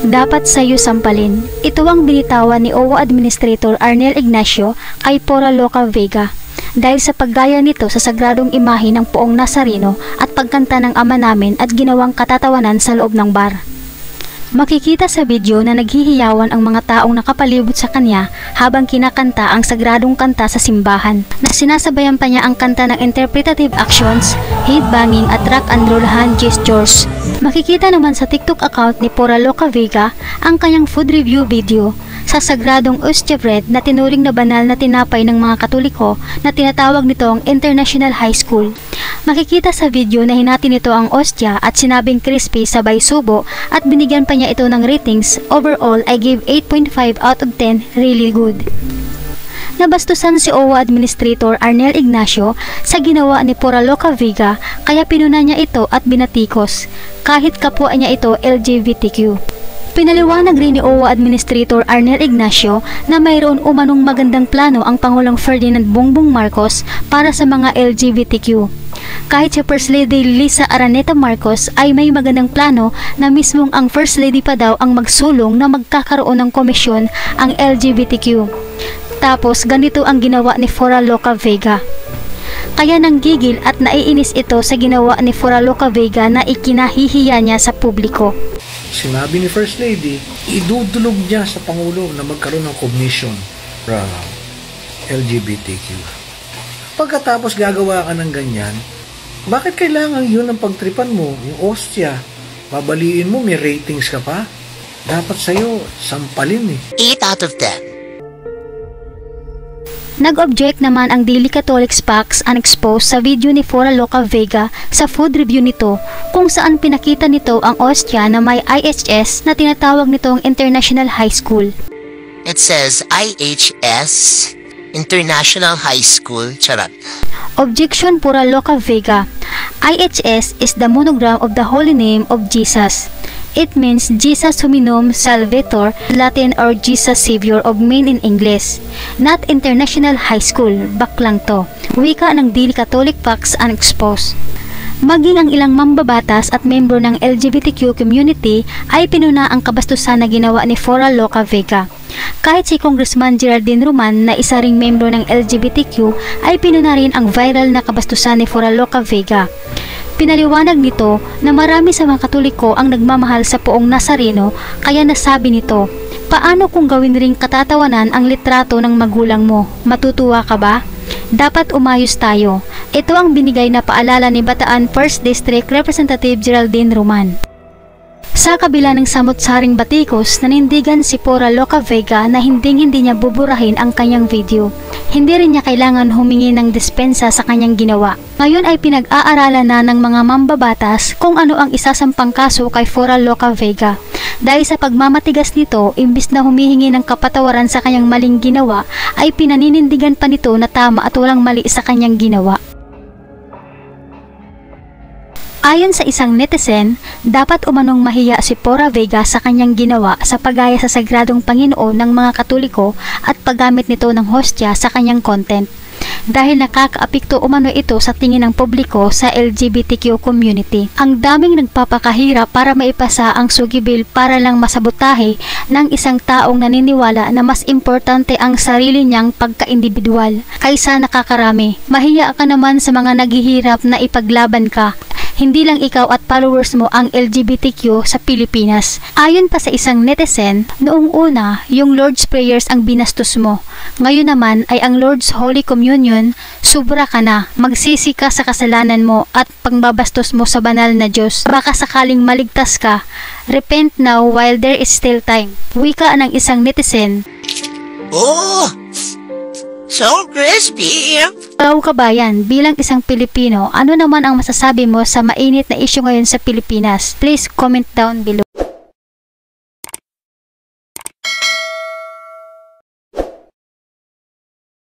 Dapat sa'yo sampalin. Ito ang binitawan ni OWA Administrator Arnel Ignacio kay Pora Loca Vega dahil sa paggaya nito sa sagradong imahe ng Poong Nazareno at pagkanta ng Ama Namin at ginawang katatawanan sa loob ng bar. Makikita sa video na naghihiyawan ang mga taong nakapalibot sa kanya habang kinakanta ang sagradong kanta sa simbahan, na sinasabayan pa niya ang kanta ng interpretative actions, headbanging at rock and roll hand gestures. Makikita naman sa TikTok account ni Pora Loca Vega ang kanyang food review video sa sagradong Ostia Bread na tinuring na banal na tinapay ng mga Katoliko na tinatawag nitong International High School. Makikita sa video na hinati nito ang ostia at sinabing crispy sabay subo at binigyan pa niya ito ng ratings. Overall, I gave 8.5 out of 10, really good. Nabastusan si OWA Administrator Arnel Ignacio sa ginawa ni Pora Loca Vega kaya pinuna niya ito at binatikos, kahit kapwa niya ito LGBTQ. Pinaliwanag rin ni OWA Administrator Arnel Ignacio na mayroon umanong magandang plano ang Pangulong Ferdinand Bongbong Marcos para sa mga LGBTQ. Kahit si First Lady Lisa Araneta Marcos ay may magandang plano na mismong ang First Lady pa daw ang magsulong na magkakaroon ng komisyon ang LGBTQ. Tapos ganito ang ginawa ni Pora Loca Vega. Kaya nanggigil at naiinis ito sa ginawa ni Pora Loca Vega na ikinahihiya niya sa publiko. Sinabi ni First Lady, idudulog niya sa Pangulo na magkaroon ng commission para LGBTQ. Pagkatapos gagawa ka ng ganyan, bakit kailangan yun ang pagtripan mo, yung ostia? Babaliin mo, may ratings ka pa? Dapat sa'yo, sampalin eh. 8 out of 10. Nag-object naman ang Daily Catholic Pax Unexposed sa video ni Pora Loca Vega sa food review nito kung saan pinakita nito ang ostia na may IHS na tinatawag nitong International High School. It says IHS, International High School. Charot. Objection Pora Loca Vega. IHS is the monogram of the Holy Name of Jesus. It means Jesus Hominum Salvator, Latin, or Jesus Savior of men in English. Not International High School, baklang to. Wika ng Daily Catholic Pax Unexposed. Maging ang ilang mambabatas at membro ng LGBTQ community ay pinuna ang kabastusan na ginawa ni Pora Loca Vega. Kahit si Congressman Geraldine Roman na isa ring membro ng LGBTQ ay pinuna rin ang viral na kabastusan ni Pora Loca Vega. Pinaliwanag nito na marami sa mga Katoliko ang nagmamahal sa Poong Nazareno kaya nasabi nito, paano kung gawin ring katatawanan ang litrato ng magulang mo? Matutuwa ka ba? Dapat umayos tayo. Ito ang binigay na paalala ni Bataan 1st District Representative Geraldine Roman. Sa kabila ng samot-saring batikos, nanindigan si Pora Loca Vega na hindi niya buburahin ang kanyang video. Hindi rin niya kailangan humingi ng dispensa sa kanyang ginawa. Ngayon ay pinag-aaralan na ng mga mambabatas kung ano ang isasampang kaso kay Pora Loca Vega. Dahil sa pagmamatigas nito, imbis na humihingi ng kapatawaran sa kanyang maling ginawa, ay pinaninindigan pa nito na tama at walang mali sa kanyang ginawa. Ayon sa isang netizen, dapat umanong mahiya si Pora Vega sa kanyang ginawa sa paggaya sa sagradong Panginoon ng mga Katoliko at paggamit nito ng hostya sa kanyang content. Dahil nakakaapekto umano ito sa tingin ng publiko sa LGBTQ community. Ang daming nagpapakahirap para maipasa ang sugibil para lang masabotahe ng isang taong naniniwala na mas importante ang sarili niyang pagka-individual kaysa nakakarami. Mahiya ka naman sa mga naghihirap na ipaglaban ka. Hindi lang ikaw at followers mo ang LGBTQ sa Pilipinas. Ayon pa sa isang netizen, noong una, yung Lord's Prayers ang binastos mo. Ngayon naman ay ang Lord's Holy Communion, sobra ka na. Magsisi ka sa kasalanan mo at pangbabastos mo sa banal na Diyos. Baka sakaling maligtas ka. Repent now while there is still time. Wika ng isang netizen. Oh! So crispy! Hello kabayan, bilang isang Pilipino, ano naman ang masasabi mo sa mainit na issue ngayon sa Pilipinas? Please comment down below.